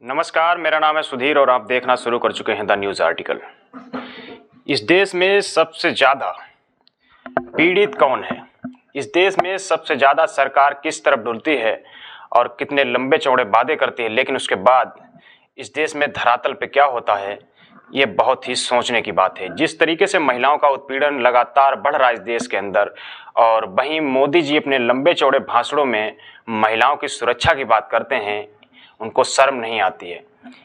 नमस्कार, मेरा नाम है सुधीर और आप देखना शुरू कर चुके हैं द न्यूज़ आर्टिकल। इस देश में सबसे ज़्यादा पीड़ित कौन है? इस देश में सबसे ज़्यादा सरकार किस तरफ डुलती है और कितने लंबे चौड़े वादे करती है, लेकिन उसके बाद इस देश में धरातल पे क्या होता है, ये बहुत ही सोचने की बात है। जिस तरीके से महिलाओं का उत्पीड़न लगातार बढ़ रहा है इस देश के अंदर, और वहीं मोदी जी अपने लंबे चौड़े भाषणों में महिलाओं की सुरक्षा की बात करते हैं, उनको शर्म नहीं आती है।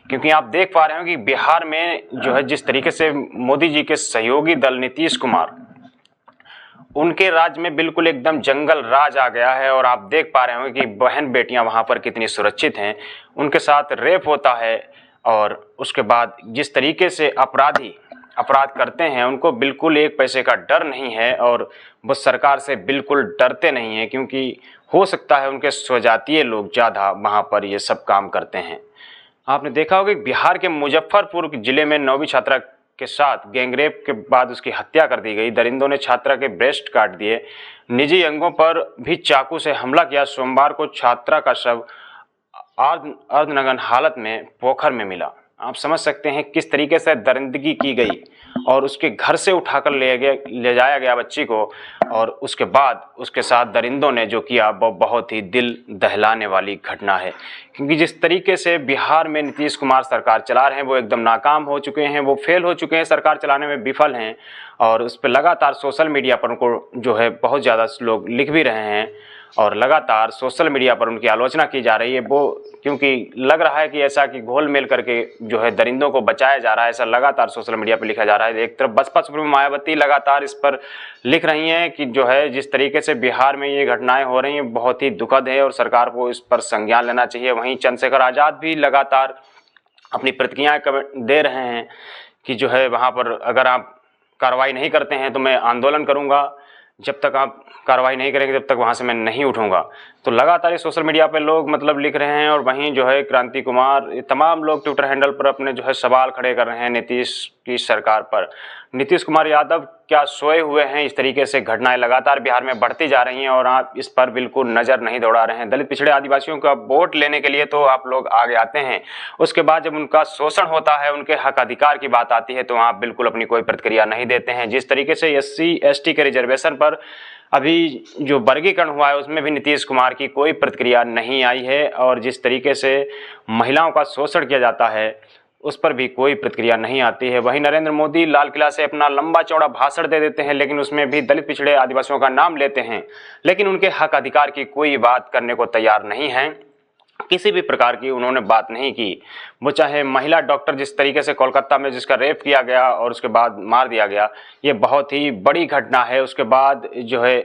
क्योंकि आप देख पा रहे हो कि बिहार में जो है जिस तरीके से मोदी जी के सहयोगी दल नीतीश कुमार, उनके राज्य में बिल्कुल एकदम जंगल राज आ गया है। और आप देख पा रहे हो कि बहन बेटियां वहां पर कितनी सुरक्षित हैं, उनके साथ रेप होता है और उसके बाद जिस तरीके से अपराधी अपराध करते हैं उनको बिल्कुल एक पैसे का डर नहीं है और वो सरकार से बिल्कुल डरते नहीं हैं, क्योंकि हो सकता है उनके स्वजातीय लोग ज़्यादा वहाँ पर ये सब काम करते हैं। आपने देखा होगा कि बिहार के मुजफ्फरपुर जिले में 9वीं छात्रा के साथ गैंगरेप के बाद उसकी हत्या कर दी गई। दरिंदों ने छात्रा के ब्रेस्ट काट दिए, निजी अंगों पर भी चाकू से हमला किया। सोमवार को छात्रा का शव अर्धनग्न हालत में पोखर में मिला। आप समझ सकते हैं किस तरीके से दरिंदगी की गई और उसके घर से उठाकर ले जाया गया बच्ची को, और उसके बाद उसके साथ दरिंदों ने जो किया वो बहुत ही दिल दहलाने वाली घटना है। क्योंकि जिस तरीके से बिहार में नीतीश कुमार सरकार चला रहे हैं वो एकदम नाकाम हो चुके हैं, वो फेल हो चुके हैं, सरकार चलाने में विफल हैं। और उस पर लगातार सोशल मीडिया पर उनको जो है बहुत ज़्यादा लोग लिख भी रहे हैं और लगातार सोशल मीडिया पर उनकी आलोचना की जा रही है। वो क्योंकि लग रहा है कि ऐसा कि घोल मेल करके जो है दरिंदों को बचाया जा रहा है, ऐसा लगातार सोशल मीडिया पर लिखा जा रहा है। एक तरफ बसपा सुप्रीमो मायावती लगातार इस पर लिख रही हैं कि जो है जिस तरीके से बिहार में ये घटनाएं हो रही हैं बहुत ही दुखद है और सरकार को इस पर संज्ञान लेना चाहिए। वहीं चंद्रशेखर आज़ाद भी लगातार अपनी प्रतिक्रियाएं दे रहे हैं कि जो है वहाँ पर अगर आप कार्रवाई नहीं करते हैं तो मैं आंदोलन करूँगा, जब तक आप कार्रवाई नहीं करेंगे तब तक वहाँ से मैं नहीं उठूँगा। तो लगातार ये सोशल मीडिया पे लोग लिख रहे हैं। और वहीं जो है क्रांति कुमार, ये तमाम लोग ट्विटर हैंडल पर अपने जो है सवाल खड़े कर रहे हैं नीतीश की सरकार पर। नीतीश कुमार यादव क्या सोए हुए हैं? इस तरीके से घटनाएं लगातार बिहार में बढ़ती जा रही हैं और आप इस पर बिल्कुल नज़र नहीं दौड़ा रहे हैं। दलित पिछड़े आदिवासियों का वोट लेने के लिए तो आप लोग आगे आते हैं, उसके बाद जब उनका शोषण होता है, उनके हक अधिकार की बात आती है तो आप बिल्कुल अपनी कोई प्रतिक्रिया नहीं देते हैं। जिस तरीके से SC/ST के रिजर्वेशन पर अभी जो वर्गीकरण हुआ है उसमें भी नीतीश कुमार की कोई प्रतिक्रिया नहीं आई है, और जिस तरीके से महिलाओं का शोषण किया जाता है उस पर भी कोई प्रतिक्रिया नहीं आती है। वहीं नरेंद्र मोदी लाल किला से अपना लंबा चौड़ा भाषण दे देते हैं, लेकिन उसमें भी दलित पिछड़े आदिवासियों का नाम लेते हैं, लेकिन उनके हक अधिकार की कोई बात करने को तैयार नहीं है। किसी भी प्रकार की उन्होंने बात नहीं की। वो चाहे महिला डॉक्टर जिस तरीके से कोलकाता में जिसका रेप किया गया और उसके बाद मार दिया गया, ये बहुत ही बड़ी घटना है। उसके बाद जो है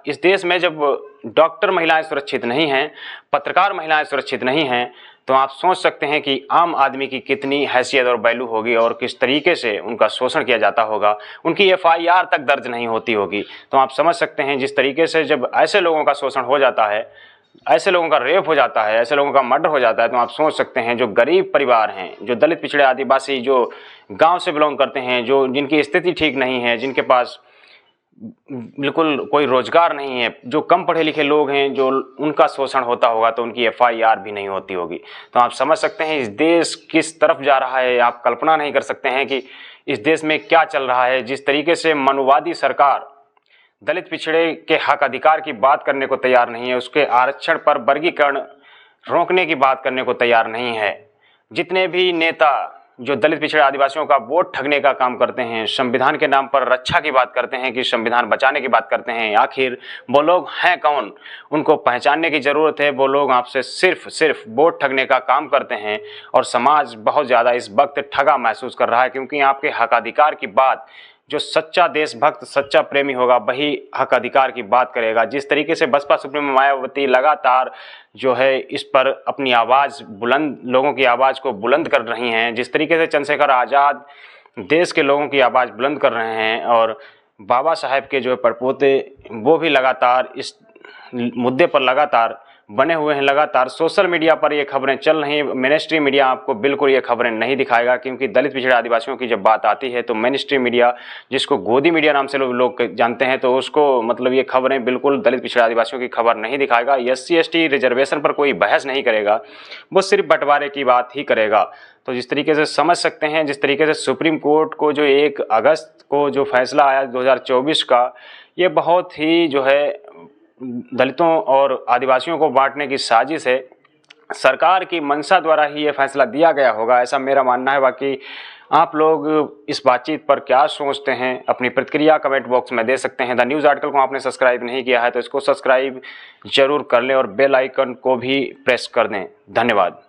इस देश में जब डॉक्टर महिलाएं सुरक्षित नहीं हैं, पत्रकार महिलाएं सुरक्षित नहीं हैं, तो आप सोच सकते हैं कि आम आदमी की कितनी हैसियत और वैल्यू होगी और किस तरीके से उनका शोषण किया जाता होगा। उनकी FIR तक दर्ज नहीं होती होगी। तो आप समझ सकते हैं जिस तरीके से जब ऐसे लोगों का शोषण हो जाता है, ऐसे लोगों का रेप हो जाता है, ऐसे लोगों का मर्डर हो जाता है, तो आप सोच सकते हैं जो गरीब परिवार हैं, जो दलित पिछड़े आदिवासी जो गांव से बिलोंग करते हैं, जो जिनकी स्थिति ठीक नहीं है, जिनके पास बिल्कुल कोई रोजगार नहीं है, जो कम पढ़े लिखे लोग हैं, जो उनका शोषण होता होगा तो उनकी FIR भी नहीं होती होगी। तो आप समझ सकते हैं इस देश किस तरफ जा रहा है। आप कल्पना नहीं कर सकते हैं कि इस देश में क्या चल रहा है। जिस तरीके से मनुवादी सरकार दलित पिछड़े के हक अधिकार की बात करने को तैयार नहीं है, उसके आरक्षण पर वर्गीकरण रोकने की बात करने को तैयार नहीं है। जितने भी नेता जो दलित पिछड़े आदिवासियों का वोट ठगने का काम करते हैं, संविधान के नाम पर रक्षा की बात करते हैं कि संविधान बचाने की बात करते हैं, आखिर वो लोग हैं कौन? उनको पहचानने की ज़रूरत है। वो लोग आपसे सिर्फ वोट ठगने का काम करते हैं और समाज बहुत ज़्यादा इस वक्त ठगा महसूस कर रहा है, क्योंकि आपके हक अधिकार की बात जो सच्चा देशभक्त, सच्चा प्रेमी होगा वही हक अधिकार की बात करेगा। जिस तरीके से बसपा सुप्रीमो मायावती लगातार जो है इस पर अपनी आवाज़ बुलंद, लोगों की आवाज़ को बुलंद कर रही हैं, जिस तरीके से चंद्रशेखर आज़ाद देश के लोगों की आवाज़ बुलंद कर रहे हैं, और बाबा साहेब के जो परपोते वो भी लगातार इस मुद्दे पर लगातार बने हुए हैं लगातार। सोशल मीडिया पर ये खबरें चल रही हैं। मेन स्ट्रीम मीडिया आपको बिल्कुल ये खबरें नहीं दिखाएगा, क्योंकि दलित पिछड़े आदिवासियों की जब बात आती है तो मेन स्ट्रीम मीडिया, जिसको गोदी मीडिया नाम से लोग जानते हैं, तो उसको मतलब ये खबरें बिल्कुल दलित पिछड़े आदिवासियों की खबर नहीं दिखाएगा। SC ST रिजर्वेशन पर कोई बहस नहीं करेगा, वो सिर्फ बंटवारे की बात ही करेगा। तो जिस तरीके से समझ सकते हैं, जिस तरीके से सुप्रीम कोर्ट को जो 1 अगस्त को जो फैसला आया 2024 का, ये बहुत ही जो है दलितों और आदिवासियों को बांटने की साजिश है। सरकार की मंशा द्वारा ही ये फैसला दिया गया होगा, ऐसा मेरा मानना है। बाकी आप लोग इस बातचीत पर क्या सोचते हैं, अपनी प्रतिक्रिया कमेंट बॉक्स में दे सकते हैं। द न्यूज़ आर्टिकल को आपने सब्सक्राइब नहीं किया है तो इसको सब्सक्राइब जरूर कर लें और बेल आइकन को भी प्रेस कर दें। धन्यवाद।